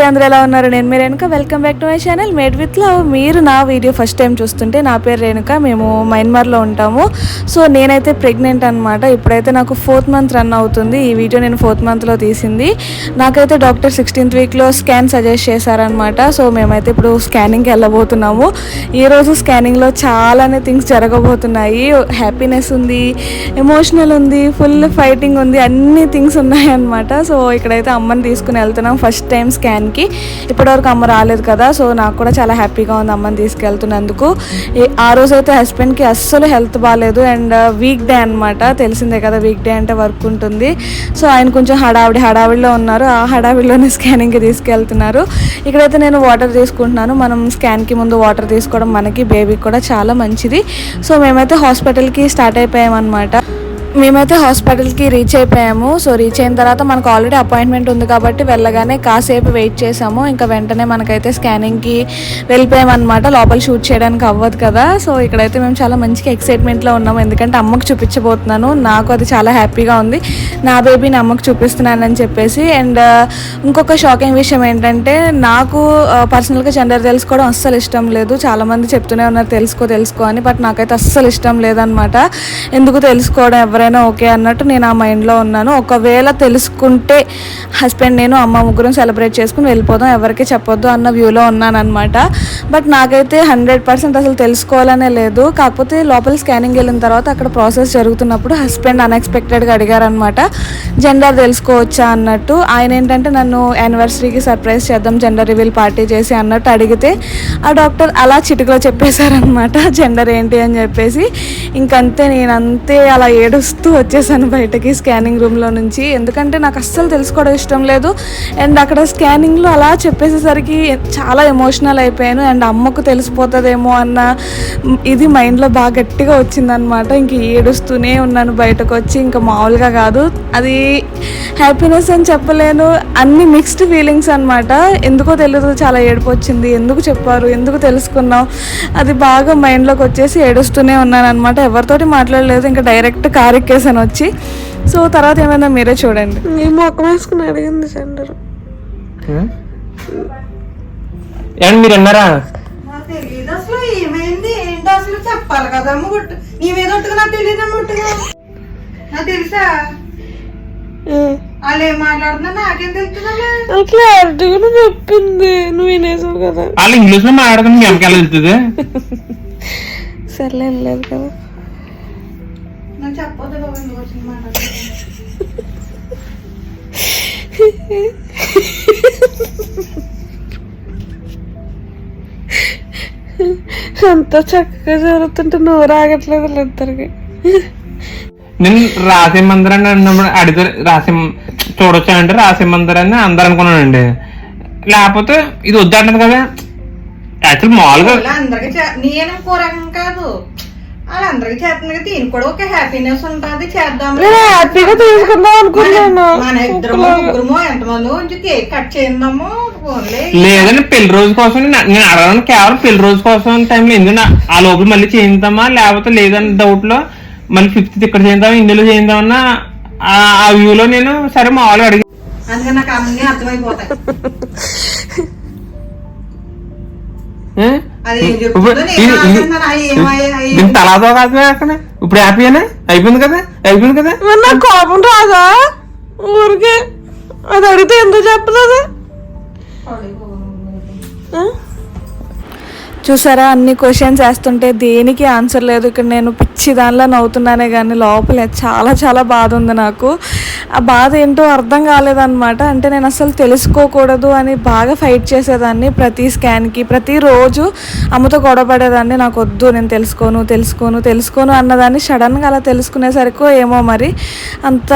అందరూ ఎలా ఉన్నారు? నేను మీ Renuka. Welcome back to my channel made with love. మీరు నా వీడియో ఫస్ట్ టైం చూస్తుంటే నా పేరు రేణుక. మేము మయన్మార్లో ఉంటాము. సో నేనైతే ప్రెగ్నెంట్ అనమాట. ఇప్పుడైతే నాకు 4th మంత్ రన్ అవుతుంది. ఈ వీడియో నేను 4th మంత్లో తీసింది. నాకైతే డాక్టర్ 16th వీక్లో స్కాన్ సజెస్ట్ చేశారనమాట. సో మేమైతే ఇప్పుడు స్కానింగ్కి వెళ్ళబోతున్నాము. ఈరోజు స్కానింగ్లో చాలానే థింగ్స్ జరగబోతున్నాయి. హ్యాపీనెస్ ఉంది, ఎమోషనల్ ఉంది, ఫుల్ ఫైటింగ్ ఉంది, అన్ని థింగ్స్ ఉన్నాయన్నమాట. సో ఇక్కడైతే అమ్మని తీసుకుని వెళ్తున్నాం ఫస్ట్ టైం స్కాన్కి. ఇప్పటివరకు అమ్మ రాలేదు కదా, సో నాకు కూడా చాలా హ్యాపీగా ఉంది అమ్మని తీసుకెళ్తున్నందుకు. ఆ రోజు అయితే హస్బెండ్కి అస్సలు హెల్త్ బాగాలేదు అండ్ వీక్ డే అనమాట. తెలిసిందే కదా, వీక్ డే అంటే వర్క్ ఉంటుంది. సో ఆయన కొంచెం హడావిడిలో ఉన్నారు. ఆ హడావిడిలోనే స్కానింగ్కి తీసుకెళ్తున్నారు. ఇక్కడైతే నేను వాటర్ తీసుకుంటున్నాను. మనం స్కాన్కి ముందు వాటర్ తీసుకోవడం మనకి బేబీకి కూడా చాలా మంచిది. సో మేమైతే హాస్పిటల్కి స్టార్ట్ అయిపోయామన్నమాట. మేమైతే హాస్పిటల్కి రీచ్ అయిపోయాము. సో రీచ్ అయిన తర్వాత మనకు ఆల్రెడీ అపాయింట్మెంట్ ఉంది కాబట్టి వెళ్ళగానే కాసేపు వెయిట్ చేసాము. ఇంకా వెంటనే మనకైతే స్కానింగ్కి వెళ్ళిపోయామన్నమాట. లోపల షూట్ చేయడానికి అవ్వదు కదా. సో ఇక్కడైతే మేము చాలా మంచిగా ఎక్సైట్మెంట్లో ఉన్నాము, ఎందుకంటే అమ్మకు చూపించబోతున్నాను. నాకు అది చాలా హ్యాపీగా ఉంది, నా బేబీని అమ్మకు చూపిస్తున్నానని చెప్పేసి. అండ్ ఇంకొక షాకింగ్ విషయం ఏంటంటే, నాకు పర్సనల్గా జెండర్ తెలుసుకోవడం అస్సలు ఇష్టం లేదు. చాలామంది చెప్తూనే ఉన్నారు తెలుసుకో అని, బట్ నాకైతే అస్సలు ఇష్టం లేదనమాట. ఎందుకు తెలుసుకోవడం, ఎవరైనా ఓకే అన్నట్టు నేను ఆ మైండ్లో ఉన్నాను. ఒకవేళ తెలుసుకుంటే హస్బెండ్ నేను అమ్మ ముగ్గురం సెలబ్రేట్ చేసుకుని వెళ్ళిపోదాం, ఎవరికి చెప్పొద్దు అన్న వ్యూలో ఉన్నాను అనమాట. బట్ నాకైతే 100% అసలు తెలుసుకోవాలనే లేదు. కాకపోతే లోపల స్కానింగ్ వెళ్ళిన తర్వాత అక్కడ ప్రాసెస్ జరుగుతున్నప్పుడు హస్బెండ్ అన్ఎక్స్పెక్టెడ్గా అడిగారనమాట, జెండర్ తెలుసుకోవచ్చా అన్నట్టు. ఆయన ఏంటంటే నన్ను యానివర్సరీకి సర్ప్రైజ్ చేద్దాం జెండర్ రివీల్ పార్టీ చేసి అన్నట్టు అడిగితే ఆ డాక్టర్ అలా చిటికలో చెప్పేశారనమాట జెండర్ ఏంటి అని చెప్పేసి. ఇంకంతే, నేనంతే అలా ఏడుస్తూ వచ్చేసాను బయటకి స్కానింగ్ రూమ్లో నుంచి. ఎందుకంటే నాకు అస్సలు తెలుసుకోవడం ఇష్టం లేదు. అండ్ అక్కడ స్కానింగ్లో అలా చెప్పేసేసరికి చాలా ఎమోషనల్ అయిపోయాను. అండ్ అమ్మకు తెలిసిపోతుందేమో అన్న ఇది మైండ్లో బాగా గట్టిగా వచ్చిందనమాట. ఇంక ఏడుస్తూనే ఉన్నాను బయటకు వచ్చి. ఇంకా మామూలుగా కాదు, అది హ్యాపీనెస్ అని చెప్పలేను, అన్ని మిక్స్డ్ ఫీలింగ్స్ అనమాట. ఎందుకో తెలియదు, చాలా ఏడుపు వచ్చింది. ఎందుకు చెప్పారు, ఎందుకు తెలుసుకున్నాం, అది బాగా మైండ్లోకి వచ్చేసి ఏడుస్తూనే ఉన్నాను అనమాట. ఎవరితోటి మాట్లాడలేదు, ఇంకా డైరెక్ట్ కార్ ఎక్కేసాను వచ్చి. సో తర్వాత ఏమైనా మీరే చూడండి. నీ మొక్క వేసుకుని అడిగింది సెంటర్. మీరు అన్నారా? తెలియదు అసలు ఏమైంది ఏంటో అసలు చెప్పాలి కదా. నీ మీద ఒట్టుగా నాకు తెలియదు అన్నట్టుగా. నాకు తెలుసా వాళ్ళు ఏం మాట్లాడుతున్నా నాకేం తెలుస్తుందా? క్లారిటీగా చెప్పింది, నువ్వు వినేసావు కదా. వాళ్ళు ఇంగ్లీష్ లో మాట్లాడుతున్నా మీ అమ్మకి ఎలా వెళ్తుంది? సర్లే వెళ్ళలేదు కదా. నాకు చెప్పొద్దు బాబు, ఎందుకు వచ్చింది మాట్లాడుతున్నా. అంత చక్కగా జరుగుతుంటే నువ్వు రాగట్లేదు ఇద్దరికి. నేను రాసేమందరాన్ని అన్నప్పుడు అడిగితే చూడొచ్చా అంటే రాసేమందరాన్ని అందరు అనుకున్నానండి. లేకపోతే ఇది వద్దంటది కదా. యాక్చువల్ మామూలుగా అందరికి నేను కూరకం కాదు, వాళ్ళందరికి చేస్తుంది కదా. దీనికి కూడా ఒక హ్యాపీనెస్ ఉంటుంది, చేద్దాం హ్యాపీగా తీసుకుందాం అనుకున్నాను. మన ఇద్దరమో ముగ్గురమో ఎంతమంది కేక్ కట్ చేద్దాము. లేదండి, పెళ్లి రోజు కోసం నేను అడగను, కేవలం పెళ్లి రోజు కోసం టైంలో ఎందుకు ఆ లోపల మళ్ళీ చేయిద్దామా లేకపోతే లేదని డౌట్ లో మళ్ళీ 5th ఇక్కడ చేద్దామా ఇందులో చేద్దామన్నా ఆ వ్యూలో నేను సరే మామూలుగా అడిగి అందుకని నాకు అన్నీ అర్థమైపోతాయి. తలాతో కాదు అక్కడ. ఇప్పుడు హ్యాపీనా అయిపోయింది కదా, అయిపోయింది కదా. నాకు కోపం రాదా ఊరికే? అది అడిగితే ఎందుకు చెప్పలేదు? చూసారా, అన్ని క్వశ్చన్స్ వేస్తుంటే దేనికి ఆన్సర్ లేదు. ఇక్కడ నేను పిచ్చి దానిలో నవ్వుతున్నానే కానీ లోపల చాలా చాలా బాధ ఉంది నాకు. ఆ బాధ ఏంటో అర్థం కాలేదన్నమాట. అంటే నేను అసలు తెలుసుకోకూడదు అని బాగా ఫైట్ చేసేదాన్ని. ప్రతి స్కాన్కి ప్రతిరోజు అమ్మతో గొడవపడేదాన్ని. నాకు వద్దు, నేను తెలుసుకోను అన్నదాన్ని. సడన్గా అలా తెలుసుకునేసరికి ఏమో మరి అంత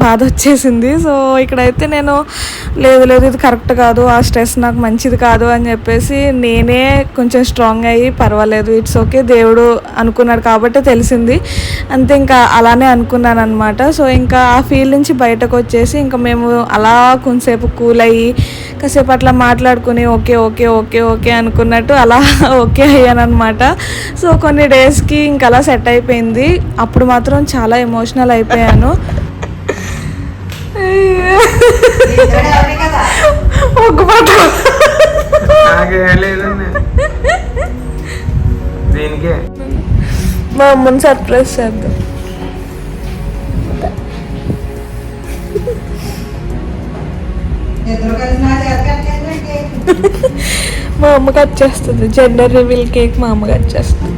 బాధ వచ్చేసింది. సో ఇక్కడైతే నేను లేదు ఇది కరెక్ట్ కాదు, ఆ స్ట్రెస్ నాకు మంచిది కాదు అని చెప్పేసి నేనే కొంచెం స్ట్రాంగ్ అయ్యి పర్వాలేదు, ఇట్స్ ఓకే, దేవుడు అనుకున్నాడు కాబట్టి తెలిసింది అంతే, ఇంకా అలానే అనుకున్నాను అనమాట. సో ఇంకా ఆ ఫీల్ నుంచి బయటకు వచ్చేసి ఇంకా మేము అలా కొంతసేపు కూల్ అయ్యి కాసేపు అట్లా మాట్లాడుకుని ఓకే అనుకున్నట్టు అలా ఓకే అయ్యాను అనమాట. సో కొన్ని డేస్కి ఇంకా అలా సెట్ అయిపోయింది. అప్పుడు మాత్రం చాలా ఎమోషనల్ అయిపోయాను. ఒగ్గు పట్టుకో. నాకేం లేదండి దీనికే. మా అమ్మని సర్ప్రైజ్ చేద్దాం. ఇద్దరు కలిసి నా చేత కట్టేయండి. మా అమ్మ కట్ చేస్తుంది. జెండర్ రివీల్ కేక్ మా అమ్మ కట్ చేస్తుంది.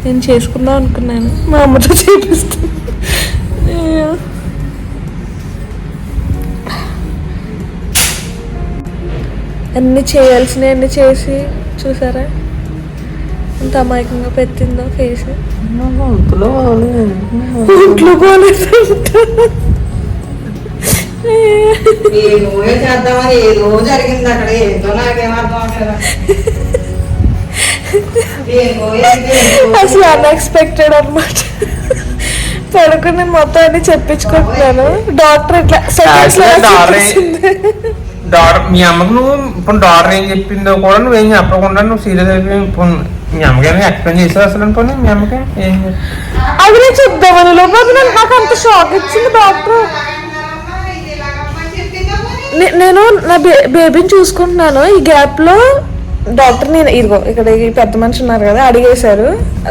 నేను చేసుకుందాం అనుకున్నాను, మా అమ్మతో చేపిస్తాను. అయ్యో. అన్నీ చేయాల్సినవి అన్నీ చేసి చూసారా ఎంత అమాయకంగా పెట్టిందో ఫేస్. ఒంట్లో ఇంట్లో పోలేదు. ఏదో చేద్దామని ఏదో జరిగింది అక్కడ. ఏంటో నాకేం అర్థం అవ్వట్లేదు. అసలు అన్ఎక్స్పెక్టెడ్ అనమాట. పడుకుని మొత్తం అన్ని చెప్పించుకుంటున్నాను. డాక్టర్ ఇట్లా డాక్టర్ మీ అమ్మకు నువ్వు ఇప్పుడు డాక్టర్ ఏం చెప్పిందో కూడా నువ్వేం చెప్పకుండా నువ్వు సీరియస్ అయిపోయి ఇప్పుడు మీ అమ్మకి ఎక్స్ప్లెయిన్ చేసావు అసలు అనుకోని మీ అమ్మకి ఏం అది నేను చెప్దామని లోపల నాకు అంత షాక్ ఇచ్చింది డాక్టర్. నేను నా బేబీని చూసుకుంటున్నాను. ఈ గ్యాప్ లో డాక్టర్ నేను ఇదిగో ఇక్కడ ఈ పెద్ద మనిషి ఉన్నారు కదా అడిగేశారు.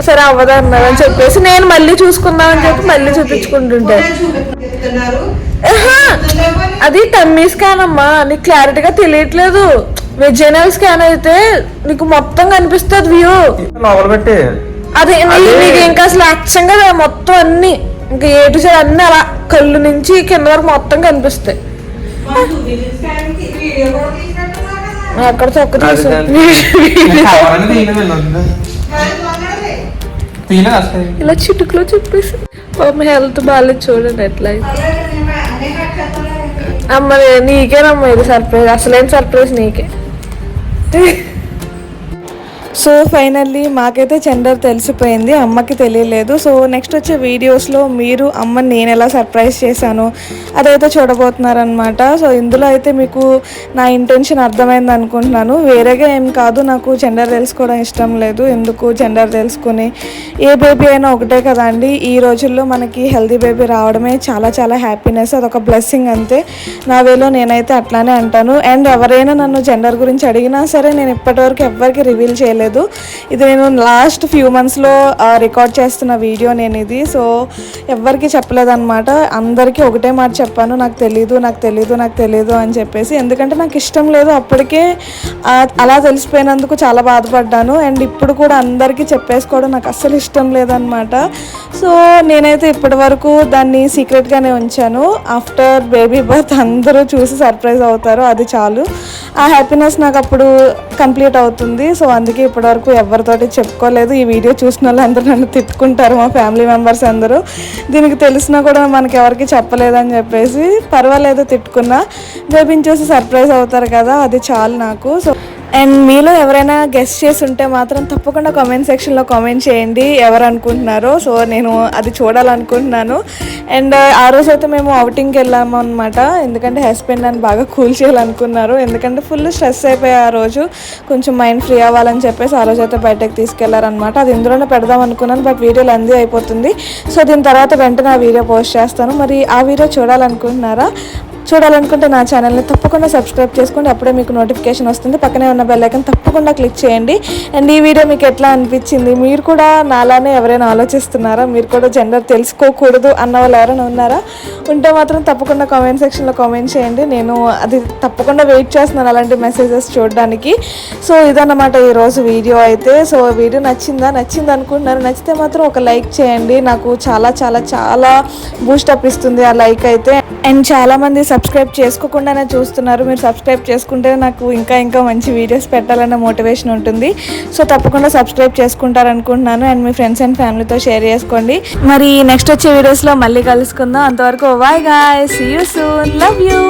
సరే అవ్వదా అన్నారు అని చెప్పేసి నేను మళ్ళీ చూసుకుందామని చెప్పి మళ్ళీ చూపించుకుంటుంటాను. అది టమ్మీ స్కాన్ అమ్మా, నీకు క్లారిటీగా తెలియట్లేదు. వెజైనల్ స్కాన్ అయితే నీకు మొత్తం కనిపిస్తుంది వ్యూ. లోపల పెట్టి అదే నీకు ఇంకా అసలు యాక్షన్ గా మొత్తం అన్ని ఇంకా ఏటు సైడ్ అన్ని అలా కళ్ళు నుంచి కింద వరకు మొత్తం కనిపిస్తాయి. అక్కడ చొక్క ఇలా చిటుకులో చెప్పేసి పాపం హెల్త్ బాగాలేదు చూడండి ఎట్లా. అమ్మ నీకేనమ్మా ఇది సర్ప్రైజ్, అసలేం సర్ప్రైజ్ నీకే. సో ఫైనల్లీ మాకైతే జెండర్ తెలిసిపోయింది, అమ్మకి తెలియలేదు. సో నెక్స్ట్ వచ్చే వీడియోస్లో మీరు అమ్మని నేను ఎలా సర్ప్రైజ్ చేశాను అదైతే చూడబోతున్నారనమాట. సో ఇందులో అయితే మీకు నా ఇంటెన్షన్ అర్థమైంది అనుకుంటున్నాను. వేరేగా ఏం కాదు, నాకు జెండర్ తెలుసుకోవడం ఇష్టం లేదు. ఎందుకు జెండర్ తెలుసుకుని ఏ బేబీ అయినా ఒకటే కదా అండి. ఈ రోజుల్లో మనకి హెల్తీ బేబీ రావడమే చాలా చాలా హ్యాపీనెస్, అదొక బ్లెస్సింగ్ అంతే. నా వేలో నేనైతే అట్లానే అంటాను. అండ్ ఎవరైనా నన్ను జెండర్ గురించి అడిగినా సరే నేను ఇప్పటివరకు ఎవరికి రివీల్ చేయలేదు. ఇది నేను లాస్ట్ ఫ్యూ మంత్స్లో రికార్డ్ చేస్తున్న వీడియో నేను ఇది. సో ఎవరికి చెప్పలేదన్నమాట. అందరికీ ఒకటే మాట చెప్పాను, నాకు తెలీదు అని చెప్పేసి. ఎందుకంటే నాకు ఇష్టం లేదు. అప్పటికే అలా తెలిసిపోయినందుకు చాలా బాధపడ్డాను. అండ్ ఇప్పుడు కూడా అందరికీ చెప్పేసుకోవడం నాకు అస్సలు ఇష్టం లేదనమాట. సో నేనైతే ఇప్పటి వరకు దాన్ని సీక్రెట్గానే ఉంచాను. ఆఫ్టర్ బేబీ బర్త్ అందరూ చూసి సర్ప్రైజ్ అవుతారు, అది చాలు. ఆ హ్యాపీనెస్ నాకు అప్పుడు కంప్లీట్ అవుతుంది. సో అందుకే ఇప్పటివరకు ఎవరితోటి చెప్పుకోలేదు. ఈ వీడియో చూసిన వాళ్ళు అందరూ నన్ను తిట్టుకుంటారు, మా ఫ్యామిలీ మెంబర్స్ అందరూ. దీనికి తెలిసినా కూడా మనకి ఎవరికి చెప్పలేదని చెప్పేసి పర్వాలేదు, తిట్టుకున్నా. బేబీని చూసి సర్ప్రైజ్ అవుతారు కదా, అది చాలు నాకు. సో అండ్ మీలో ఎవరైనా గెస్ట్ చేసి ఉంటే మాత్రం తప్పకుండా కామెంట్ సెక్షన్లో కామెంట్ చేయండి ఎవరు అనుకుంటున్నారో. సో నేను అది చూడాలనుకుంటున్నాను. అండ్ ఆ రోజు అయితే మేము అవుటింగ్కి వెళ్ళాము అనమాట. ఎందుకంటే హస్బెండ్ నన్ను బాగా కూల్ చేయాలనుకున్నారు. ఎందుకంటే ఫుల్ స్ట్రెస్ అయిపోయి ఆ రోజు కొంచెం మైండ్ ఫ్రీ అవ్వాలని చెప్పేసి ఆ రోజు అయితే బయటకు తీసుకెళ్లారనమాట. అది ఇందులోనే పెడదాం అనుకున్నాను, బట్ వీడియో లెంతీ అయిపోతుంది. సో దీని తర్వాత వెంటనే ఆ వీడియో పోస్ట్ చేస్తాను. మరి ఆ వీడియో చూడాలనుకుంటున్నారా? చూడాలనుకుంటే నా ఛానల్ని తప్పకుండా సబ్స్క్రైబ్ చేసుకోండి, అప్పుడే మీకు నోటిఫికేషన్ వస్తుంది. పక్కనే ఉన్న బెల్ ఐకాన్ తప్పకుండా క్లిక్ చేయండి. అండ్ ఈ వీడియో మీకు ఎట్లా అనిపించింది? మీరు కూడా నాలానే ఎవరైనా ఆలోచిస్తున్నారా? మీరు కూడా జెండర్ తెలుసుకోకూడదు అన్న వాళ్ళు ఎవరైనా ఉన్నారా? ఉంటే మాత్రం తప్పకుండా కామెంట్ సెక్షన్లో కామెంట్ చేయండి. నేను అది తప్పకుండా వెయిట్ చేస్తున్నాను అలాంటి మెసేజెస్ చూడడానికి. సో ఇదన్నమాట ఈరోజు వీడియో అయితే. సో వీడియో నచ్చింది అనుకుంటున్నారు. నచ్చితే మాత్రం ఒక లైక్ చేయండి, నాకు చాలా చాలా చాలా బూస్టప్ ఇస్తుంది ఆ లైక్ అయితే. అండ్ చాలామంది సబ్స్క్రైబ్ చేసుకోకుండానే చూస్తున్నారు. మీరు సబ్స్క్రైబ్ చేసుకుంటే నాకు ఇంకా మంచి వీడియోస్ పెట్టాలన్న మోటివేషన్ ఉంటుంది. సో తప్పకుండా సబ్స్క్రైబ్ చేసుకుంటారనుకుంటున్నాను. అండ్ మీ ఫ్రెండ్స్ అండ్ ఫ్యామిలీతో షేర్ చేసుకోండి. మరి నెక్స్ట్ వచ్చే వీడియోస్లో మళ్ళీ కలుసుకుందాం. అంతవరకు bye guys, see you soon, love you.